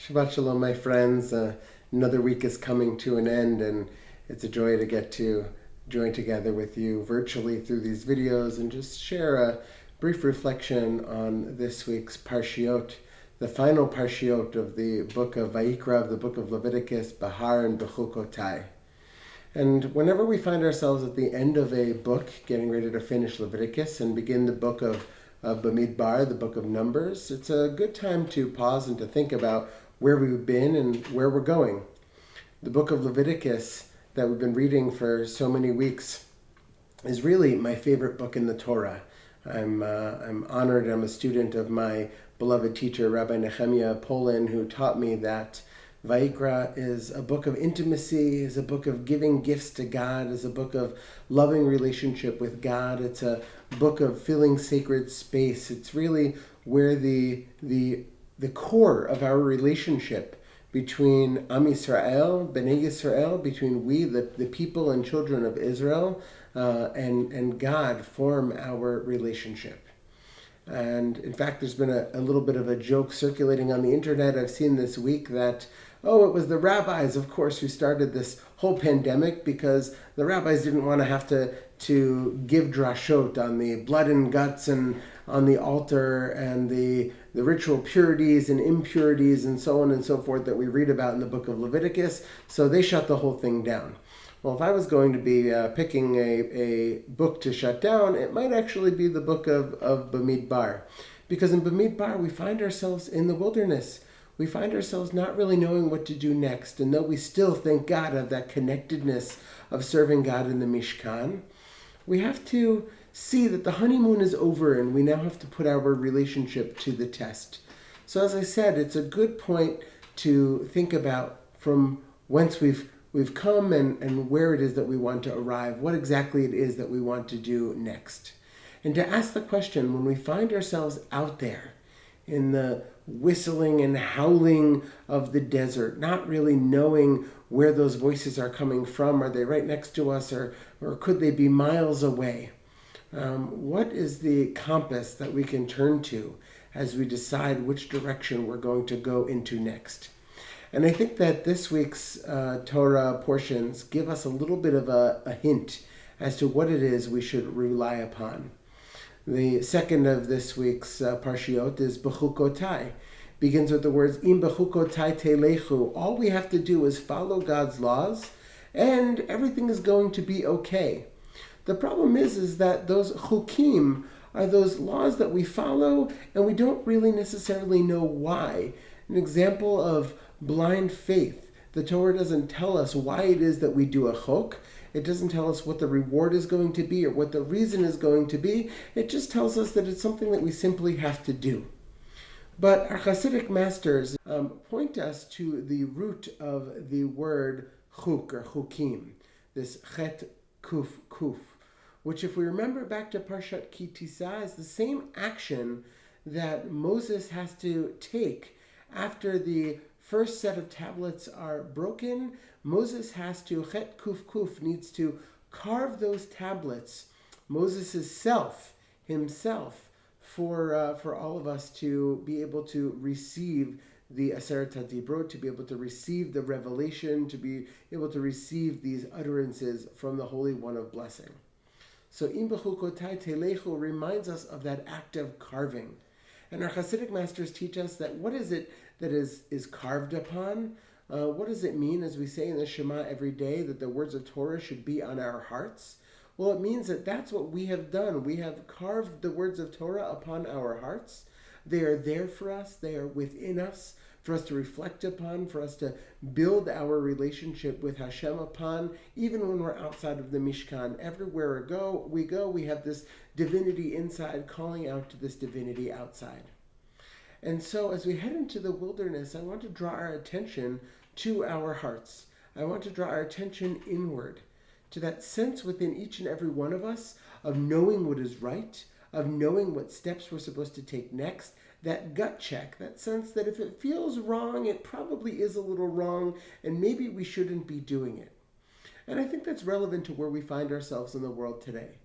Shabbat Shalom, my friends. Another week is coming to an end, and it's a joy to get to join together with you virtually through these videos and just share a brief reflection on this week's Parshiot, the final Parshiot of the book of Vayikra, of the book of Leviticus, Behar and Behukotay. And whenever we find ourselves at the end of a book, getting ready to finish Leviticus and begin the book of Bamidbar, the book of Numbers, it's a good time to pause and to think about where we've been and where we're going. The book of Leviticus that we've been reading for so many weeks is really my favorite book in the Torah. I'm honored. I'm a student of my beloved teacher, Rabbi Nehemiah Polin, who taught me that Vayikra is a book of intimacy, is a book of giving gifts to God, is a book of loving relationship with God. It's a book of filling sacred space. It's really where the core of our relationship between Am Yisrael, Bnei Yisrael, between we, the people and children of Israel, and God form our relationship. And in fact, there's been a little bit of a joke circulating on the internet I've seen this week that, it was the rabbis, of course, who started this whole pandemic because the rabbis didn't want to have to give drashot on the blood and guts and on the altar and the ritual purities and impurities and so on and so forth that we read about in the book of Leviticus, so they shut the whole thing down. Well, if I was going to be picking a book to shut down, it might actually be the book of Bamidbar. Because in Bamidbar, we find ourselves in the wilderness. We find ourselves not really knowing what to do next. And though we still, thank God, have that connectedness of serving God in the Mishkan, we have to see that the honeymoon is over and we now have to put our relationship to the test. So as I said, it's a good point to think about from whence we've come and where it is that we want to arrive, what exactly it is that we want to do next. And to ask the question, when we find ourselves out there in the whistling and howling of the desert, not really knowing where those voices are coming from, are they right next to us or could they be miles away? What is the compass that we can turn to as we decide which direction we're going to go into next? And I think that this week's Torah portions give us a little bit of a hint as to what it is we should rely upon. The second of this week's Parshiot is Behukotay. Begins with the words, Im Behukotay telechu. All we have to do is follow God's laws and everything is going to be okay. The problem is that those chukim are those laws that we follow and we don't really necessarily know why. An example of blind faith. The Torah doesn't tell us why it is that we do a chok. It doesn't tell us what the reward is going to be or what the reason is going to be. It just tells us that it's something that we simply have to do. But our Hasidic masters point us to the root of the word chuk or chukim, this chet kuf kuf, which if we remember back to Parshat Ki Tisa is the same action that Moses has to take after the first set of tablets are broken. Moses has to, chet kuf kuf, needs to carve those tablets, Moses' self, himself, for all of us to be able to receive the Aseret HaDibrot, to be able to receive the revelation, to be able to receive these utterances from the Holy One of Blessing. So Im Behukotay telechu reminds us of that act of carving. And our Hasidic masters teach us that what is it that is carved upon? What does it mean, as we say in the Shema every day, that the words of Torah should be on our hearts? Well, it means that that's what we have done. We have carved the words of Torah upon our hearts. They are there for us. They are within us, for us to reflect upon, for us to build our relationship with Hashem upon, even when we're outside of the Mishkan. Everywhere we go, we have this divinity inside calling out to this divinity outside. And so as we head into the wilderness, I want to draw our attention to our hearts. I want to draw our attention inward, to that sense within each and every one of us of knowing what is right, of knowing what steps we're supposed to take next, that gut check, that sense that if it feels wrong, it probably is a little wrong, and maybe we shouldn't be doing it. And I think that's relevant to where we find ourselves in the world today.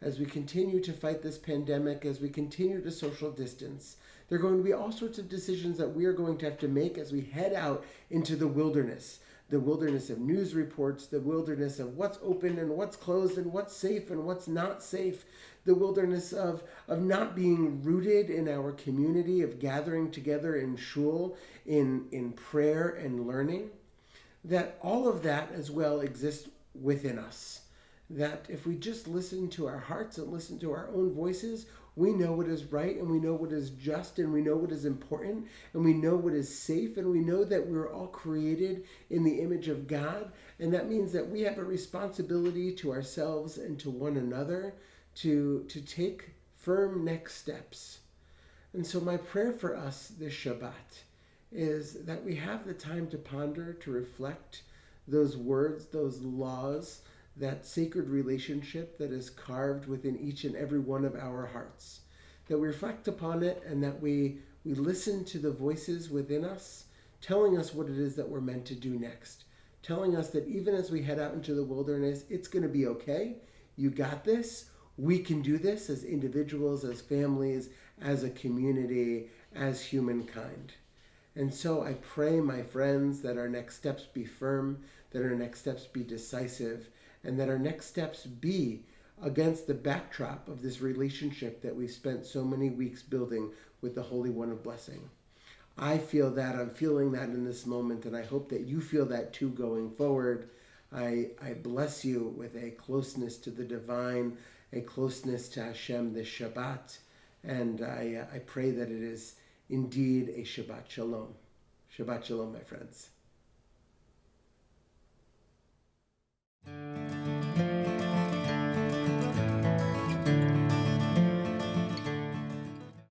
As we continue to fight this pandemic, as we continue to social distance, There are going to be all sorts of decisions that we are going to have to make as we head out into the wilderness of news reports, the wilderness of what's open and what's closed and what's safe and what's not safe, the wilderness of not being rooted in our community, of gathering together in shul, in prayer and learning, that all of that as well exists within us. That if we just listen to our hearts and listen to our own voices, we know what is right and we know what is just and we know what is important and we know what is safe and we know that we're all created in the image of God. And that means that we have a responsibility to ourselves and to one another to take firm next steps. And so my prayer for us this Shabbat is that we have the time to ponder, to reflect those words, those laws, that sacred relationship that is carved within each and every one of our hearts. That we reflect upon it and that we listen to the voices within us telling us what it is that we're meant to do next. Telling us that even as we head out into the wilderness, it's going to be okay. You got this. We can do this as individuals, as families, as a community, as humankind. And so I pray, my friends, that our next steps be firm, that our next steps be decisive, and that our next steps be against the backdrop of this relationship that we've spent so many weeks building with the Holy One of Blessing. I feel that, I'm feeling that in this moment, and I hope that you feel that too going forward. I bless you with a closeness to the divine, a closeness to Hashem this Shabbat, and I pray that it is indeed a Shabbat Shalom. Shabbat Shalom, my friends.